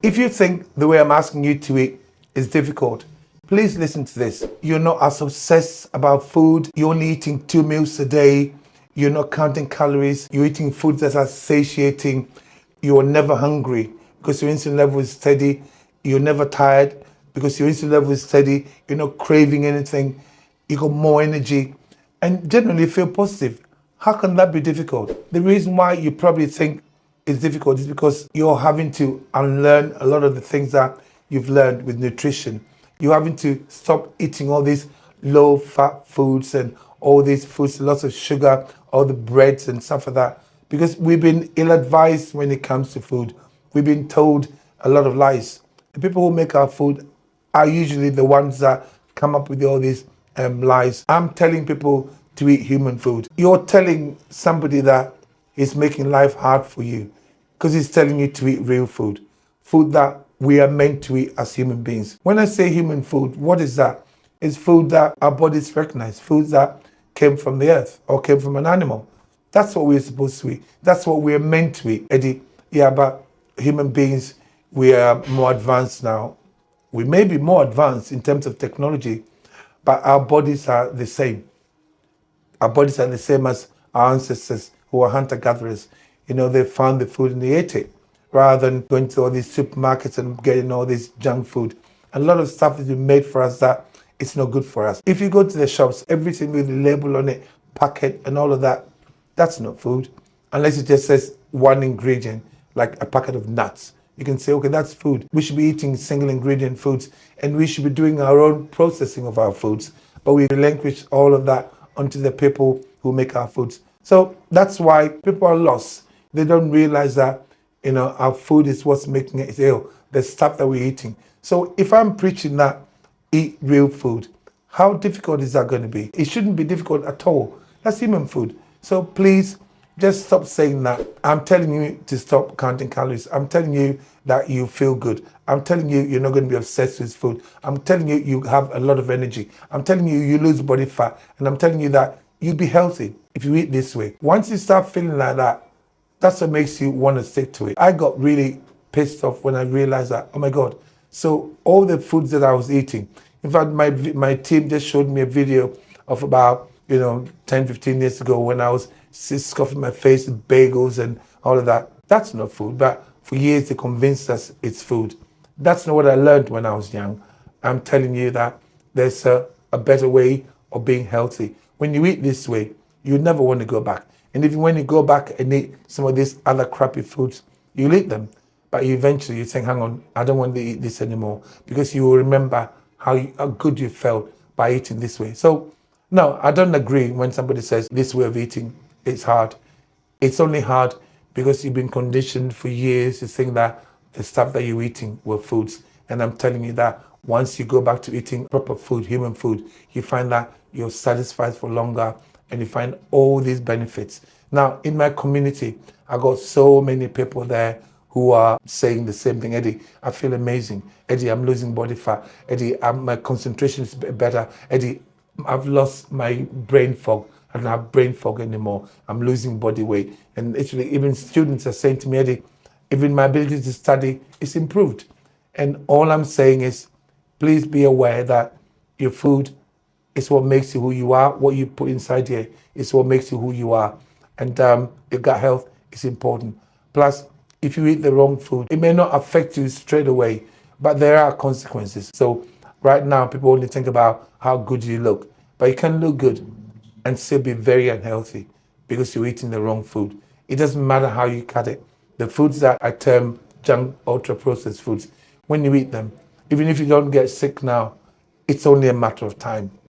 If you think the way I'm asking you to eat is difficult, please listen to this. You're not as obsessed about food. You're only eating 2 meals a day. You're not counting calories. You're eating foods that are satiating. You're never hungry because your insulin level is steady. You're never tired because your insulin level is steady. You're not craving anything. You got more energy and generally feel positive. How can that be difficult? The reason why you probably think it's difficult is because you're having to unlearn a lot of the things that you've learned with nutrition. You're having to stop eating all these low fat foods and all these foods, lots of sugar, all the breads and stuff like that. Because we've been ill advised when it comes to food. We've been told a lot of lies. The people who make our food are usually the ones that come up with all these lies. I'm telling people to eat human food. You're telling somebody that is making life hard for you because he's telling you to eat real food, food that we are meant to eat as human beings. When I say human food, what is that? It's food that our bodies recognize, food that came from the earth or came from an animal. That's what we're supposed to eat. That's what we're meant to eat. Eddie, yeah, but human beings, we are more advanced now. We may be more advanced in terms of technology, but our bodies are the same. Our bodies are the same as our ancestors who were hunter-gatherers. You know, they found the food and they ate it rather than going to all these supermarkets and getting all this junk food. A lot of stuff has been made for us that it's not good for us. If you go to the shops, everything with the label on it, packet and all of that, that's not food. Unless it just says one ingredient, like a packet of nuts. You can say, okay, that's food. We should be eating single ingredient foods and we should be doing our own processing of our foods. But we relinquish all of that onto the people who make our foods. So that's why people are lost. They don't realize that, you know, our food is what's making it ill, the stuff that we're eating. So if I'm preaching that, eat real food, how difficult is that going to be? It shouldn't be difficult at all. That's human food. So please, just stop saying that. I'm telling you to stop counting calories. I'm telling you that you feel good. I'm telling you you're not going to be obsessed with food. I'm telling you you have a lot of energy. I'm telling you you lose body fat. And I'm telling you that you'll be healthy if you eat this way. Once you start feeling like that, that's what makes you want to stick to it. I got really pissed off when I realized that, oh my God. So all the foods that I was eating, in fact, my team just showed me a video of about, 10, 15 years ago when I was scuffing my face with bagels and all of that. That's not food, but for years they convinced us it's food. That's not what I learned when I was young. I'm telling you that there's a better way of being healthy. When you eat this way, you never want to go back. And even when you go back and eat some of these other crappy foods, you'll eat them. But eventually you think, hang on, I don't want to eat this anymore, because you will remember how good you felt by eating this way. So no, I don't agree when somebody says this way of eating is hard. It's only hard because you've been conditioned for years to think that the stuff that you're eating were foods. And I'm telling you that once you go back to eating proper food, human food, you find that you're satisfied for longer and you find all these benefits. Now, in my community, I got so many people there who are saying the same thing. Eddie, I feel amazing. Eddie, I'm losing body fat. Eddie, my concentration is better. Eddie, I've lost my brain fog. I don't have brain fog anymore. I'm losing body weight. And actually, even students are saying to me, Eddie, even my ability to study is improved. And all I'm saying is, please be aware that your food is what makes you who you are. What you put inside here is what makes you who you are. And your gut health is important. Plus, if you eat the wrong food, it may not affect you straight away, but there are consequences. So right now, people only think about how good you look, but you can look good and still be very unhealthy because you're eating the wrong food. It doesn't matter how you cut it. The foods that I term junk, ultra-processed foods, when you eat them, even if you don't get sick now, it's only a matter of time.